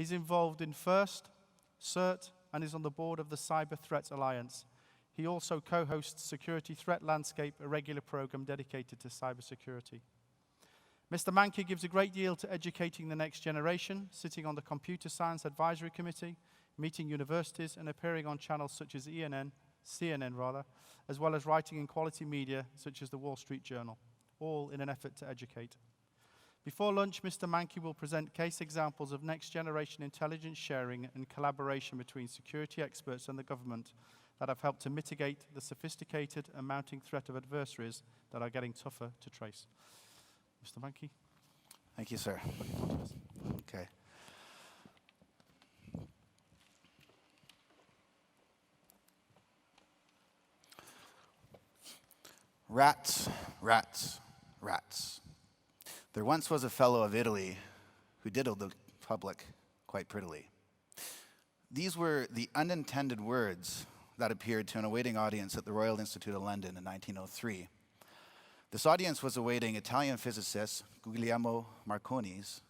He's involved in FIRST, CERT, and is on the board of the Cyber Threats Alliance. He also co-hosts Security Threat Landscape, a regular program dedicated to cybersecurity. Mr. Manky gives a great deal to educating the next generation, sitting on the Computer Science Advisory Committee, meeting universities, and appearing on channels such as CNN, as well as writing in quality media such as the Wall Street Journal, all in an effort to educate. Before lunch, Mr. Manky will present case examples of next-generation intelligence sharing and collaboration between security experts and the government that have helped to mitigate the sophisticated and mounting threat of adversaries that are getting tougher to trace. Mr. Manky. Thank you, sir. Okay. Rats, rats, rats. There once was a fellow of Italy who diddled the public quite prettily. These were the unintended words that appeared to an awaiting audience at the Royal Institute of London in 1903. This audience was awaiting Italian physicist Guglielmo Marconi's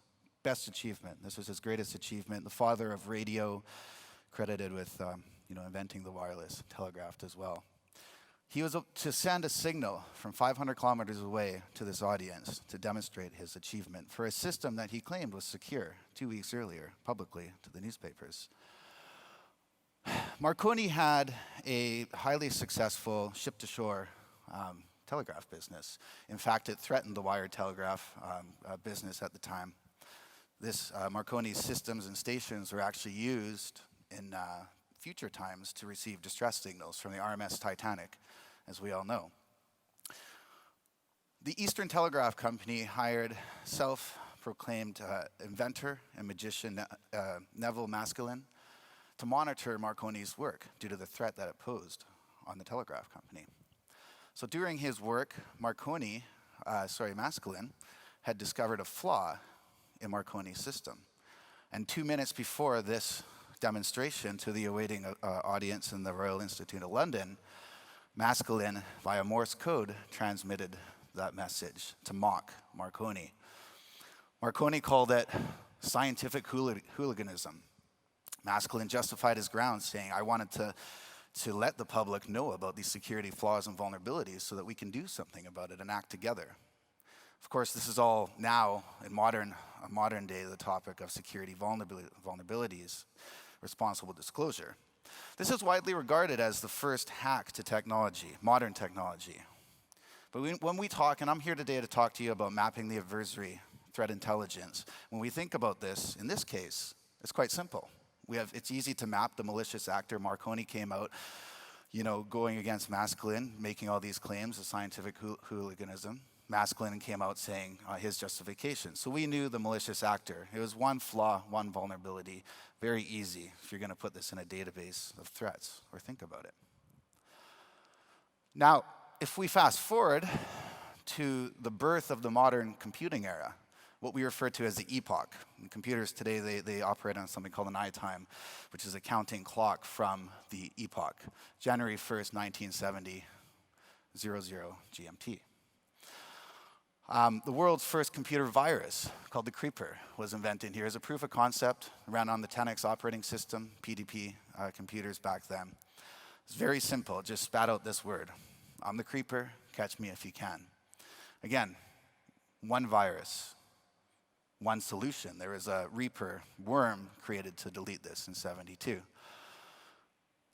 best achievement. This was his greatest achievement, the father of radio, credited with inventing the wireless telegraph as well. He was to send a signal from 500 kilometers away to this audience to demonstrate his achievement for a system that he claimed was secure 2 weeks earlier, publicly to the newspapers. Marconi had a highly successful ship-to-shore telegraph business. In fact, it threatened the wired telegraph business at the time. This Marconi's systems and stations were actually used in future times to receive distress signals from the RMS Titanic, as we all know. The Eastern Telegraph Company hired self-proclaimed inventor and magician Neville Maskelyne to monitor Marconi's work due to the threat that it posed on the telegraph company. So during his work, Maskelyne had discovered a flaw in Marconi's system. And 2 minutes before this demonstration to the awaiting audience in the Royal Institute of London, Maskelyne, via Morse code, transmitted that message to mock Marconi. Marconi called it scientific hooliganism. Maskelyne justified his grounds, saying, I wanted to let the public know about these security flaws and vulnerabilities so that we can do something about it and act together. Of course, this is all now, in modern day, the topic of security vulnerabilities, responsible disclosure. This is widely regarded as the first hack to technology, modern technology. But when we talk, and I'm here today to talk to you about mapping the adversary threat intelligence, when we think about this, in this case, it's quite simple. It's easy to map the malicious actor. Marconi came out, going against Maskelyne, making all these claims of scientific hooliganism. Maskelyne came out saying his justification. So we knew the malicious actor. It was one flaw, one vulnerability. Very easy if you're going to put this in a database of threats or think about it. Now, if we fast forward to the birth of the modern computing era, what we refer to as the Epoch. In computers today, they operate on something called an I-time, which is a counting clock from the Epoch, January 1st, 1970, 00 GMT. The world's first computer virus, called the Creeper, was invented here as a proof of concept, ran on the 10X operating system, PDP computers back then. It's very simple, just spat out this word. I'm the Creeper, catch me if you can. Again, one virus, one solution. There was a Reaper worm created to delete this in 72.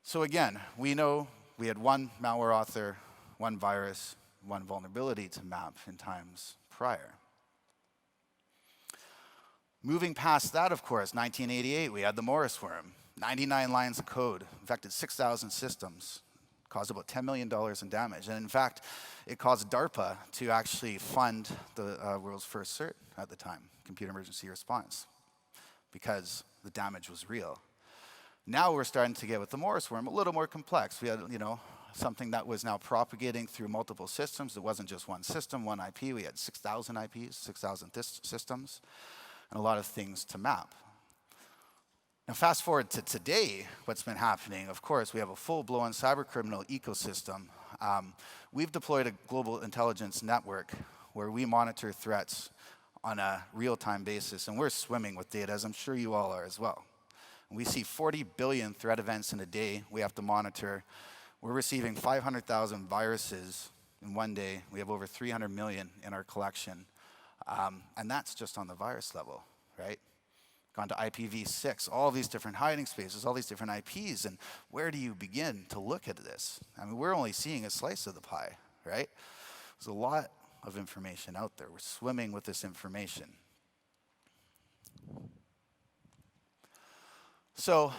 So again, we know we had one malware author, one virus, one vulnerability to map in times prior. Moving past that, of course, 1988, we had the Morris worm. 99 lines of code, infected 6,000 systems, caused about $10 million in damage. And in fact, it caused DARPA to actually fund the world's first CERT at the time, Computer Emergency Response, because the damage was real. Now we're starting to get, with the Morris worm, a little more complex. We had, something that was now propagating through multiple systems. It wasn't just one system, one IP. We had 6,000 IPs, 6,000 systems, and a lot of things to map. Now fast forward to today, what's been happening, of course, we have a full-blown cybercriminal ecosystem. We've deployed a global intelligence network where we monitor threats on a real-time basis, and we're swimming with data, as I'm sure you all are as well. We see 40 billion threat events in a day we have to monitor. We're receiving 500,000 viruses in one day. We have over 300 million in our collection. And that's just on the virus level, right? Gone to IPv6, all these different hiding spaces, all these different IPs, and where do you begin to look at this? I mean, we're only seeing a slice of the pie, right? There's a lot of information out there. We're swimming with this information. So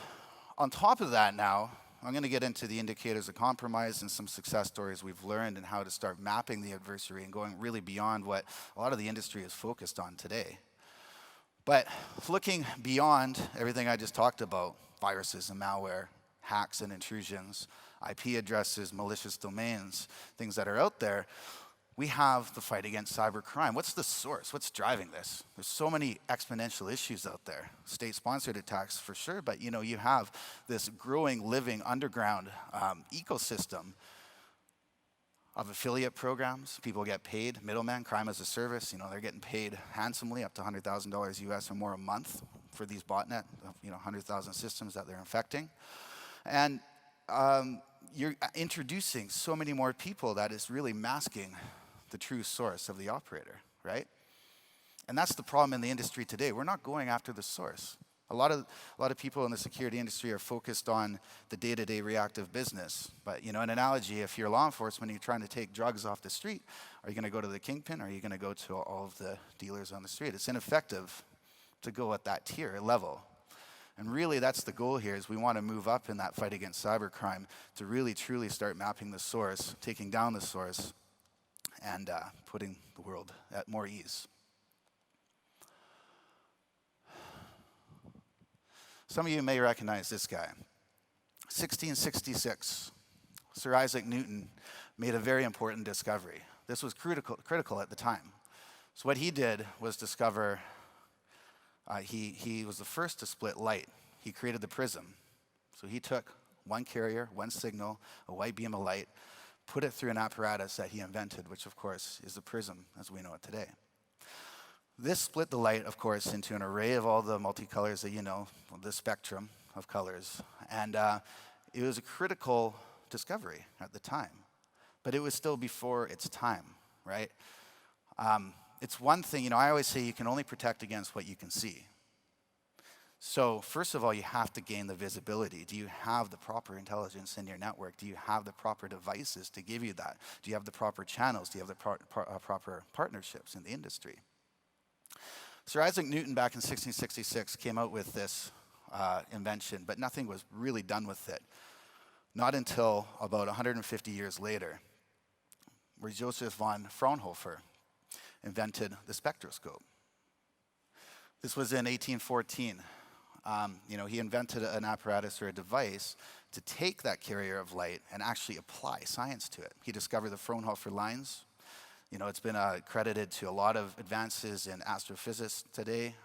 on top of that now, I'm going to get into the indicators of compromise and some success stories we've learned and how to start mapping the adversary and going really beyond what a lot of the industry is focused on today. But looking beyond everything I just talked about, viruses and malware, hacks and intrusions, IP addresses, malicious domains, things that are out there, we have the fight against cybercrime. What's the source? What's driving this? There's so many exponential issues out there. State-sponsored attacks for sure, but you have this growing, living underground ecosystem of affiliate programs. People get paid, middlemen, crime as a service. They're getting paid handsomely, up to $100,000 US or more a month for these botnet, 100,000 systems that they're infecting. And you're introducing so many more people that is really masking the true source of the operator, right? And that's the problem in the industry today. We're not going after the source. A lot of people in the security industry are focused on the day-to-day reactive business. But an analogy, if you're law enforcement and you're trying to take drugs off the street, are you going to go to the kingpin or are you going to go to all of the dealers on the street? It's ineffective to go at that tier level. And really that's the goal here, is we want to move up in that fight against cybercrime to really truly start mapping the source, taking down the source, and putting the world at more ease. Some of you may recognize this guy. 1666, Sir Isaac Newton made a very important discovery. This was critical at the time. So what he did was discover, he was the first to split light. He created the prism. So he took one carrier, one signal, a white beam of light, put it through an apparatus that he invented, which of course is the prism as we know it today. This split the light, of course, into an array of all the multicolors that the spectrum of colors. And it was a critical discovery at the time. But it was still before its time, right? It's one thing, I always say you can only protect against what you can see. So first of all, you have to gain the visibility. Do you have the proper intelligence in your network? Do you have the proper devices to give you that? Do you have the proper channels? Do you have the proper partnerships in the industry? Sir Isaac Newton back in 1666 came out with this invention, but nothing was really done with it. Not until about 150 years later, where Joseph von Fraunhofer invented the spectroscope. This was in 1814. He invented an apparatus or a device to take that carrier of light and actually apply science to it. He discovered the Fraunhofer lines. It's been credited to a lot of advances in astrophysics today.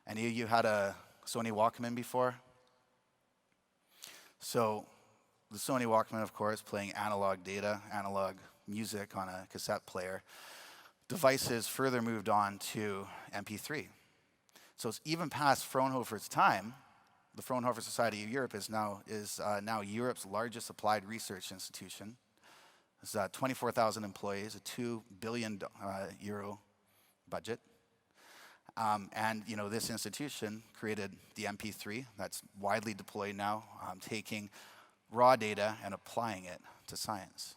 Any of you had a Sony Walkman before? So the Sony Walkman, of course, playing analog data, analog music on a cassette player. Devices further moved on to MP3. So it's even past Fraunhofer's time. The Fraunhofer Society of Europe is now Europe's largest applied research institution. It's 24,000 employees, a €2 billion budget. And this institution created the MP3 that's widely deployed now, taking raw data and applying it to science.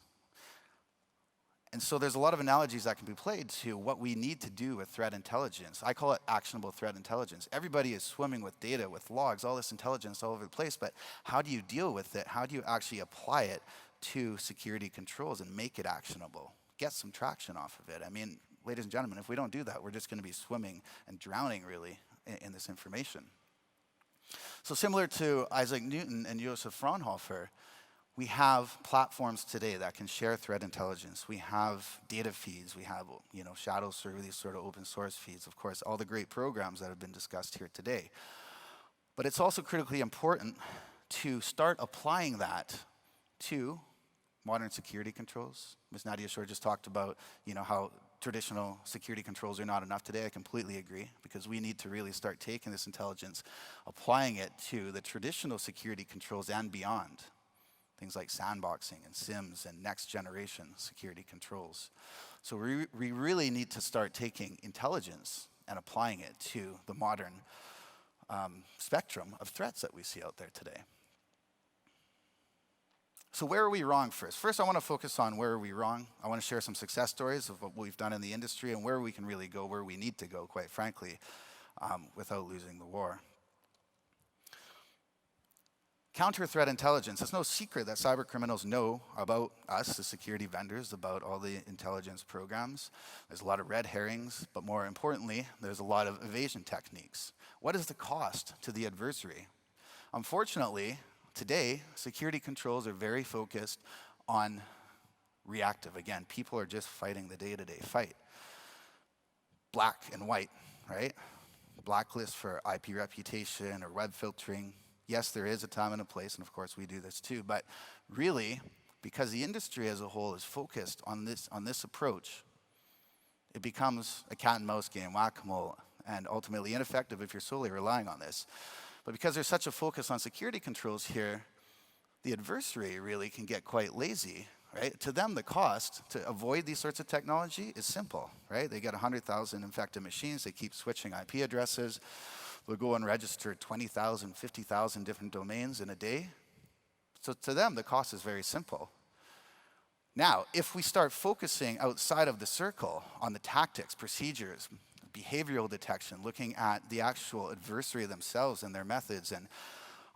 And so there's a lot of analogies that can be played to what we need to do with threat intelligence. I call it actionable threat intelligence. Everybody is swimming with data, with logs, all this intelligence all over the place, but how do you deal with it? How do you actually apply it to security controls and make it actionable? Get some traction off of it. I mean, ladies and gentlemen, if we don't do that, we're just going to be swimming and drowning, really, in this information. So similar to Isaac Newton and Joseph Fraunhofer, we have platforms today that can share threat intelligence. We have data feeds. We have, shadow server, these sort of open source feeds. Of course, all the great programs that have been discussed here today. But it's also critically important to start applying that to modern security controls. Ms. Nadia Shore just talked about, how traditional security controls are not enough today. I completely agree, because we need to really start taking this intelligence, applying it to the traditional security controls and beyond. Things like sandboxing and SIMs and next generation security controls. So we really need to start taking intelligence and applying it to the modern spectrum of threats that we see out there today. So where are we wrong first? First, I want to focus on where are we wrong. I want to share some success stories of what we've done in the industry and where we can really go, where we need to go, quite frankly, without losing the war. Counter-threat intelligence. It's no secret that cyber criminals know about us, the security vendors, about all the intelligence programs. There's a lot of red herrings, but more importantly, there's a lot of evasion techniques. What is the cost to the adversary? Unfortunately, today, security controls are very focused on reactive. Again, people are just fighting the day-to-day fight. Black and white, right? Blacklist for IP reputation or web filtering. Yes, there is a time and a place, and of course we do this too, but really, because the industry as a whole is focused on this approach, it becomes a cat and mouse game, whack-a-mole, and ultimately ineffective if you're solely relying on this. But because there's such a focus on security controls here, the adversary really can get quite lazy, right? To them, the cost to avoid these sorts of technology is simple, right? They get 100,000 infected machines, they keep switching IP addresses, they'll go and register 20,000, 50,000 different domains in a day. So to them, the cost is very simple. Now, if we start focusing outside of the circle on the tactics, procedures, behavioral detection, looking at the actual adversary themselves and their methods and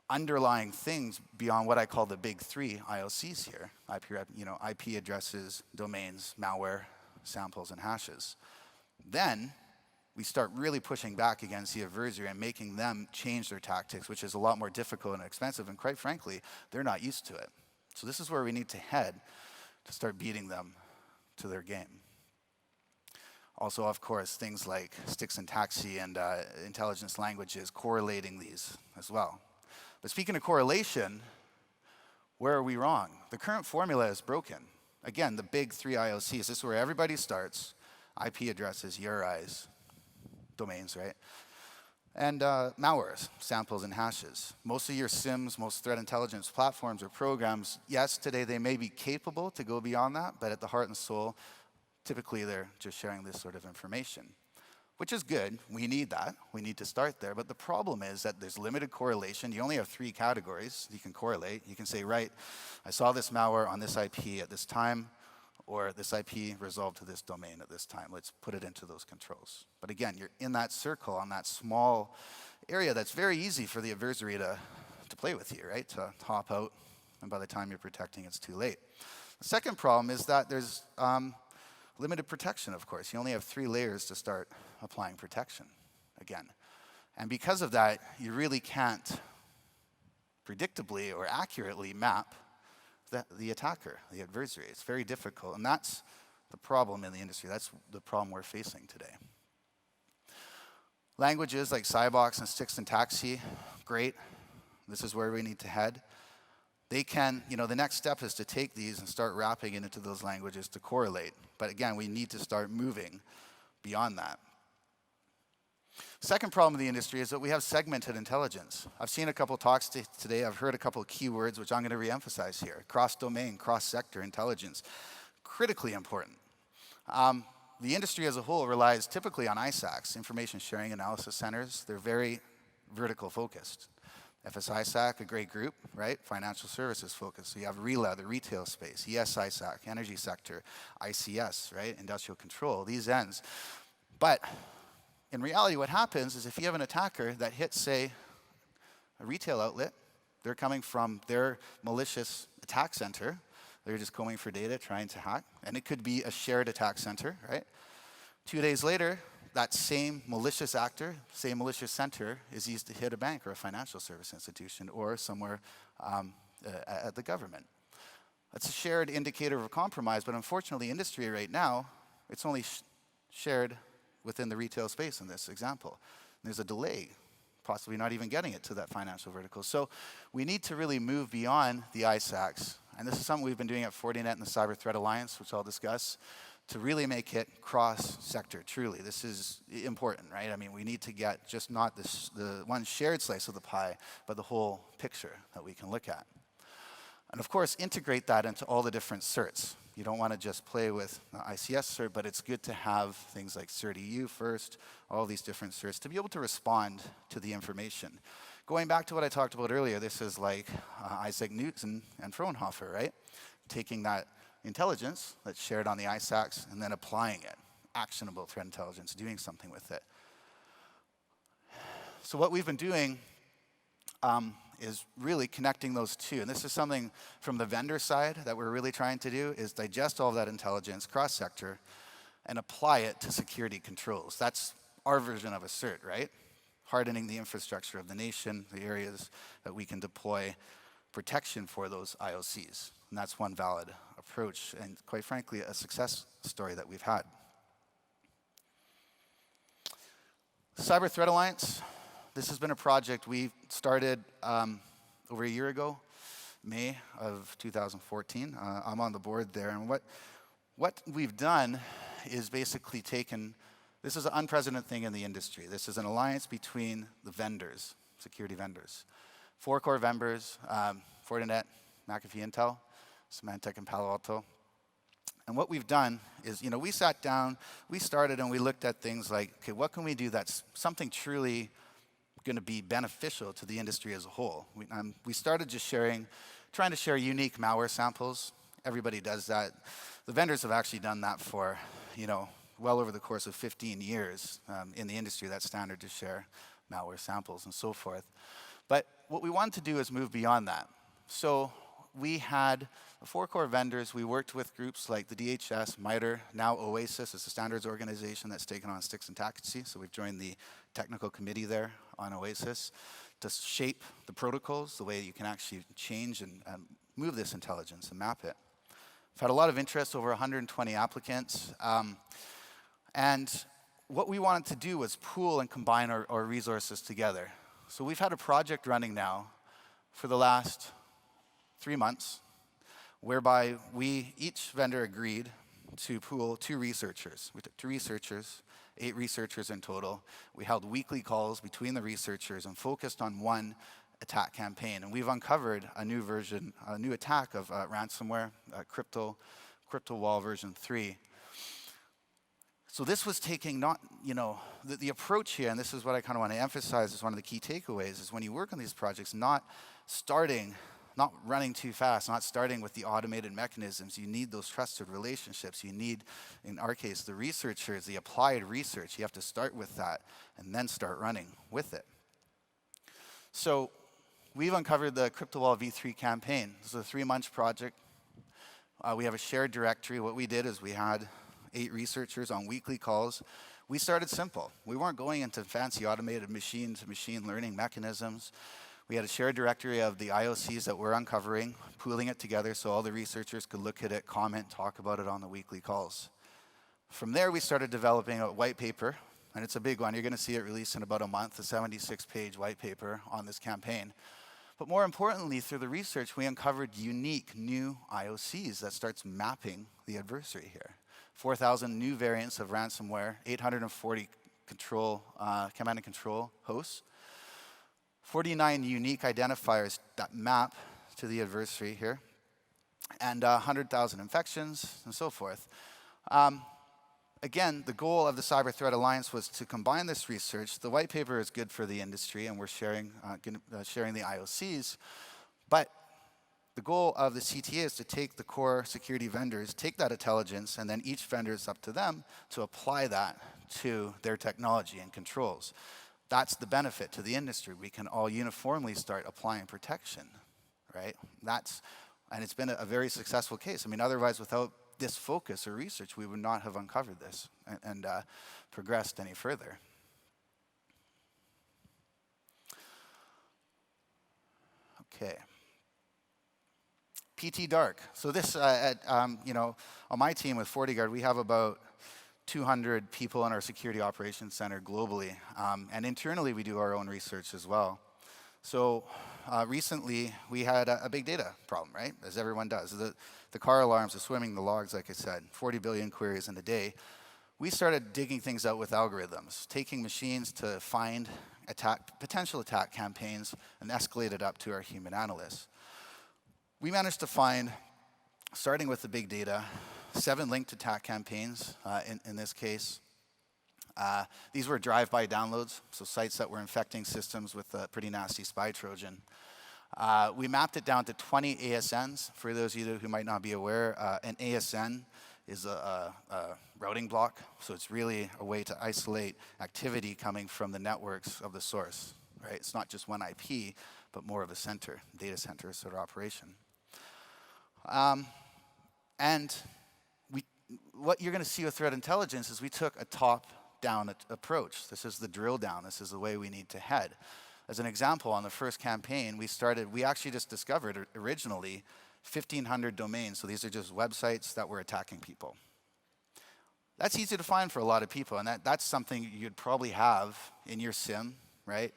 underlying things beyond what I call the big three IOCs here, IP addresses, domains, malware, samples, and hashes, then we start really pushing back against the adversary and making them change their tactics, which is a lot more difficult and expensive, and quite frankly, they're not used to it. So this is where we need to head to start beating them to their game. Also, of course, things like stick syntachy and intelligence languages, correlating these as well. But speaking of correlation, where are we wrong? The current formula is broken. Again, the big three IOCs, this is where everybody starts: IP addresses, URIs, domains, right? And malwares, samples, and hashes. Most of your SIMs, most threat intelligence platforms or programs, yes, today they may be capable to go beyond that, but at the heart and soul, typically they're just sharing this sort of information, which is good. We need that. We need to start there. But the problem is that there's limited correlation. You only have three categories you can correlate. You can say, right, I saw this malware on this IP at this time, or this IP resolved to this domain at this time. Let's put it into those controls. But again, you're in that circle, on that small area that's very easy for the adversary to play with you, right? To hop out, and by the time you're protecting, it's too late. The second problem is that there's limited protection, of course. You only have 3 layers to start applying protection, again. And because of that, you really can't predictably or accurately map the attacker, the adversary. It's very difficult, and that's the problem in the industry. That's the problem we're facing today. Languages like Cybox and stick syntachy, great. This is where we need to head. They can, the next step is to take these and start wrapping it into those languages to correlate. But again, we need to start moving beyond that. Second problem in the industry is that we have segmented intelligence. I've seen a couple talks today. I've heard a couple of keywords, which I'm going to reemphasize here. Cross-domain, cross-sector intelligence. Critically important. The industry as a whole relies typically on ISACs, information sharing analysis centers. They're very vertical focused. FSISAC, a great group, right? Financial services focused. So you have RELA, the retail space, ESISAC, energy sector, ICS, right? Industrial control, these ends. But in reality, what happens is if you have an attacker that hits, say, a retail outlet, they're coming from their malicious attack center. They're just going for data, trying to hack. And it could be a shared attack center, right? 2 days later, that same malicious actor, same malicious center is used to hit a bank or a financial service institution or somewhere at the government. That's a shared indicator of compromise, but unfortunately, industry right now, it's only shared within the retail space in this example. There's a delay, possibly not even getting it to that financial vertical. So we need to really move beyond the ISACs. And this is something we've been doing at Fortinet and the Cyber Threat Alliance, which I'll discuss. to really make it cross-sector, truly. This is important, right? I mean, we need to get just not the one shared slice of the pie, but the whole picture that we can look at. And of course, integrate that into all the different certs. You don't want to just play with ICS cert, but it's good to have things like Cert EU first, all these different certs, to be able to respond to the information. Going back to what I talked about earlier, this is like Isaac Newton and Fraunhofer, right? Taking that intelligence that's shared on the ISACs and then applying it. Actionable threat intelligence, doing something with it. So what we've been doing is really connecting those two. And this is something from the vendor side that we're really trying to do, is digest all of that intelligence cross-sector and apply it to security controls. That's our version of a CERT, right? Hardening the infrastructure of the nation, the areas that we can deploy protection for those IOCs. And that's one valid approach, and quite frankly, a success story that we've had. Cyber Threat Alliance, this has been a project we started over a year ago, May of 2014. I'm on the board there, and what we've done is basically taken, this is an unprecedented thing in the industry. This is an alliance between the vendors, security vendors. 4 core vendors, Fortinet, McAfee Intel, Symantec, and Palo Alto. And what we've done is, we sat down, we started, and we looked at things like, okay, what can we do that's something truly going to be beneficial to the industry as a whole? We started just trying to share unique malware samples. Everybody does that. The vendors have actually done that for, well over the course of 15 years in the industry. That's standard to share malware samples and so forth. But what we wanted to do is move beyond that. So we had 4 core vendors. We worked with groups like the DHS, MITRE, now OASIS. It's a standards organization that's taken on sticks and taxi. So we've joined the technical committee there on OASIS to shape the protocols, the way you can actually change and move this intelligence and map it. We've had a lot of interest, over 120 applicants. And what we wanted to do was pool and combine our resources together. So we've had a project running now for the last 3 months, whereby each vendor agreed to pool 2 researchers. We took 2 researchers, 8 researchers in total. We held weekly calls between the researchers and focused on one attack campaign. And we've uncovered a new version, a new attack of ransomware, crypto wall version 3. So this was taking the approach here, and this is what I kind of want to emphasize as one of the key takeaways, is when you work on these projects, not running too fast, not starting with the automated mechanisms. You need those trusted relationships. You need, in our case, the researchers, the applied research. You have to start with that and then start running with it. So we've uncovered the CryptoWall v3 campaign. This is a 3-month project. We have a shared directory. What we did is we had 8 researchers on weekly calls. We started simple. We weren't going into fancy automated machine learning mechanisms. We had a shared directory of the IOCs that we're uncovering, pooling it together so all the researchers could look at it, comment, talk about it on the weekly calls. From there, we started developing a white paper, and it's a big one. You're going to see it released in about a month, a 76-page white paper on this campaign. But more importantly, through the research, we uncovered unique new IOCs that starts mapping the adversary here. 4,000 new variants of ransomware, 840 command and control hosts, 49 unique identifiers that map to the adversary here, and 100,000 infections, and so forth. Again, the goal of the Cyber Threat Alliance was to combine this research. The white paper is good for the industry, and we're sharing the IOCs, but the goal of the CTA is to take the core security vendors, take that intelligence, and then each vendor is up to them to apply that to their technology and controls. That's the benefit to the industry. We can all uniformly start applying protection, right? And it's been a very successful case. I mean, otherwise, without this focus or research, we would not have uncovered this and progressed any further. Okay. PT Dark. So this, on my team with FortiGuard, we have about 200 people in our security operations center globally. And internally, we do our own research as well. So recently, we had a big data problem, right? As everyone does. The car alarms are swimming the logs, like I said, 40 billion queries in a day. We started digging things out with algorithms, taking machines to find potential attack campaigns and escalate it up to our human analysts. We managed to find, starting with the big data, 7 linked attack campaigns in this case. These were drive-by downloads, so sites that were infecting systems with a pretty nasty spy Trojan. We mapped it down to 20 ASNs. For those of you who might not be aware, an ASN is a routing block, so it's really a way to isolate activity coming from the networks of the source, right? It's not just one IP, but more of a center, data center sort of operation. And what you're going to see with threat intelligence is we took a top-down approach. This is the drill down. This is the way we need to head. As an example, on the first campaign, we actually just discovered originally 1,500 domains. So these are just websites that were attacking people. That's easy to find for a lot of people, and that's something you'd probably have in your SIM, right?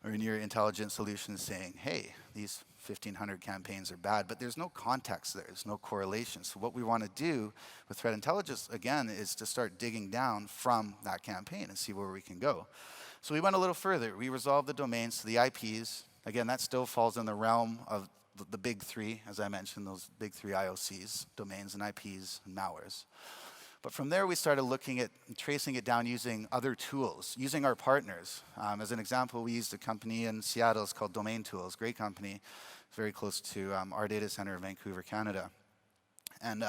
Or in your intelligence solution saying, hey, these 1,500 campaigns are bad, but there's no context there, there's no correlation. So what we want to do with threat intelligence, again, is to start digging down from that campaign and see where we can go. So we went a little further. We resolved the domains to the IPs. Again, that still falls in the realm of the big 3, as I mentioned, those big 3 IOCs, domains and IPs and malwares. But from there, we started looking at tracing it down using other tools, using our partners. As an example, we used a company in Seattle. It's called Domain Tools, great company, very close to our data center in Vancouver, Canada. And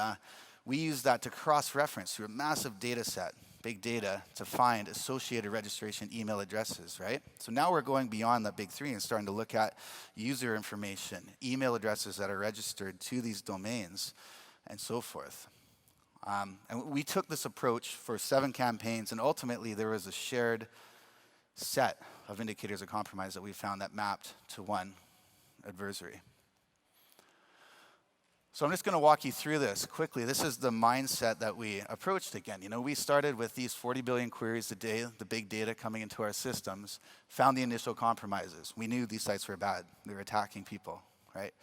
we used that to cross-reference through a massive data set, big data, to find associated registration email addresses, right? So now we're going beyond that big 3 and starting to look at user information, email addresses that are registered to these domains, and so forth. And we took this approach for 7 campaigns, and ultimately there was a shared set of indicators of compromise that we found that mapped to one adversary. So I'm just going to walk you through this quickly. This is the mindset that we approached again. You know, we started with these 40 billion queries a day, the big data coming into our systems, found the initial compromises. We knew these sites were bad. They were attacking people, right?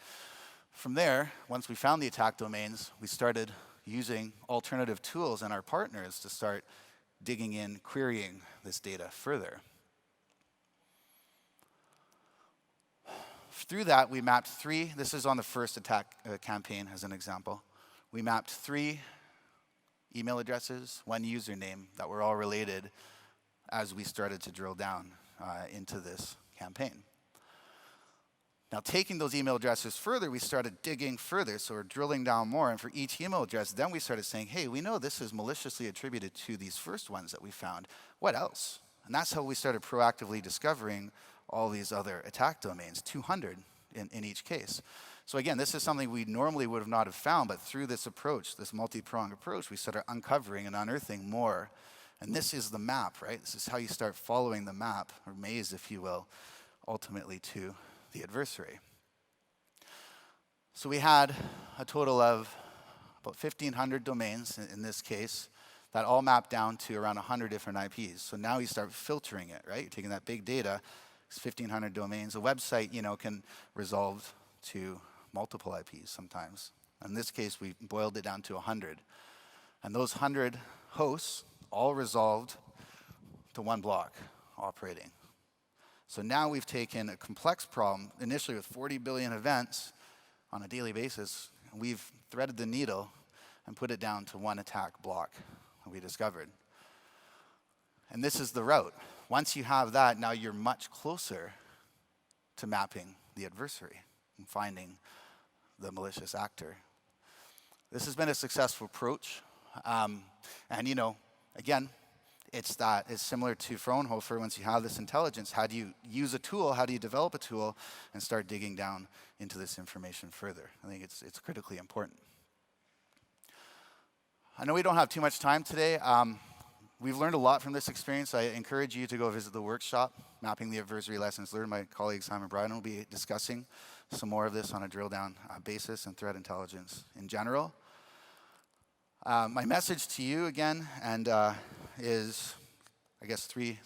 From there, once we found the attack domains, we started using alternative tools and our partners to start digging in, querying this data further. Through that, we mapped 3, this is on the first attack campaign as an example. We mapped 3 email addresses, 1 username that were all related as we started to drill down into this campaign. Now, taking those email addresses further, we started digging further, so we're drilling down more, and for each email address, then we started saying, hey, we know this is maliciously attributed to these first ones that we found. What else? And that's how we started proactively discovering all these other attack domains, 200 in each case. So again, this is something we normally would have not have found, but through this approach, this multi-pronged approach, we started uncovering and unearthing more. And this is the map, right? This is how you start following the map, or maze, if you will, ultimately to the adversary. So we had a total of about 1,500 domains in this case that all mapped down to around 100 different IPs. So now you start filtering it, right? You're taking that big data, it's 1,500 domains. A website, you know, can resolve to multiple IPs sometimes. In this case, we boiled it down to 100. And those 100 hosts all resolved to 1 block operating. So now we've taken a complex problem, initially with 40 billion events on a daily basis, and we've threaded the needle and put it down to 1 attack block that we discovered. And this is the route. Once you have that, now you're much closer to mapping the adversary and finding the malicious actor. This has been a successful approach. And, you know, again, it's similar to Fraunhofer. Once you have this intelligence, how do you use a tool? How do you develop a tool and start digging down into this information further? I think it's critically important. I know we don't have too much time today. We've learned a lot from this experience. I encourage you to go visit the workshop, Mapping the Adversary Lessons Learned. My colleague Simon Bryden will be discussing some more of this on a drill down basis and threat intelligence in general. My message to you again, and is, I guess, three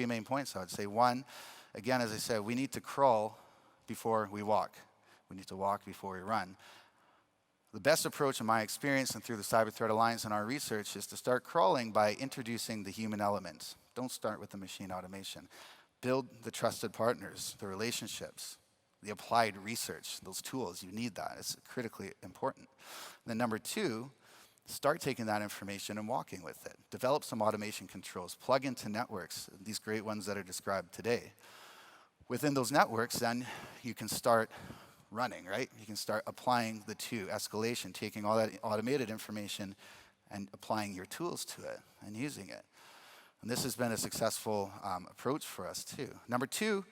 main points. I would say 1, Again, as I said, we need to crawl before we walk. We need to walk before we run. The best approach in my experience and through the Cyber Threat Alliance and our research is to start crawling by introducing the human elements. Don't start with the machine automation. Build the trusted partners, the relationships, the applied research, those tools. You need that. It's critically important. And then number two, start taking that information and walking with it. Develop some automation controls. Plug into networks, these great ones that are described today. Within those networks, then, you can start running, right? You can start applying the two, escalation, taking all that automated information and applying your tools to it and using it. And this has been a successful approach for us, too. Number two,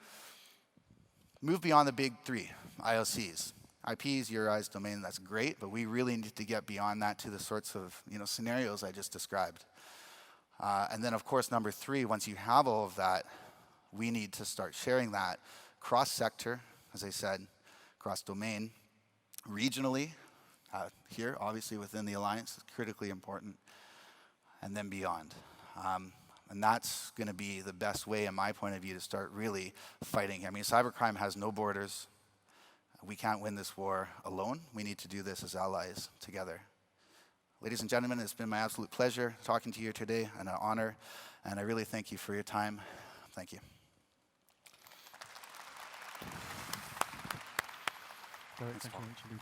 move beyond the big three, IOCs. IPs, URIs, domain, that's great, but we really need to get beyond that to the sorts of scenarios I just described. And then, of course, number three, once you have all of that, we need to start sharing that cross-sector, as I said, cross-domain, regionally, here, obviously within the Alliance, is critically important, and then beyond. And that's going to be the best way, in my point of view, to start really fighting. I mean, cybercrime has no borders. We can't win this war alone. We need to do this as allies together. Ladies and gentlemen, it's been my absolute pleasure talking to you today, and an honor, and I really thank you for your time. Thank you. Derek, thank you.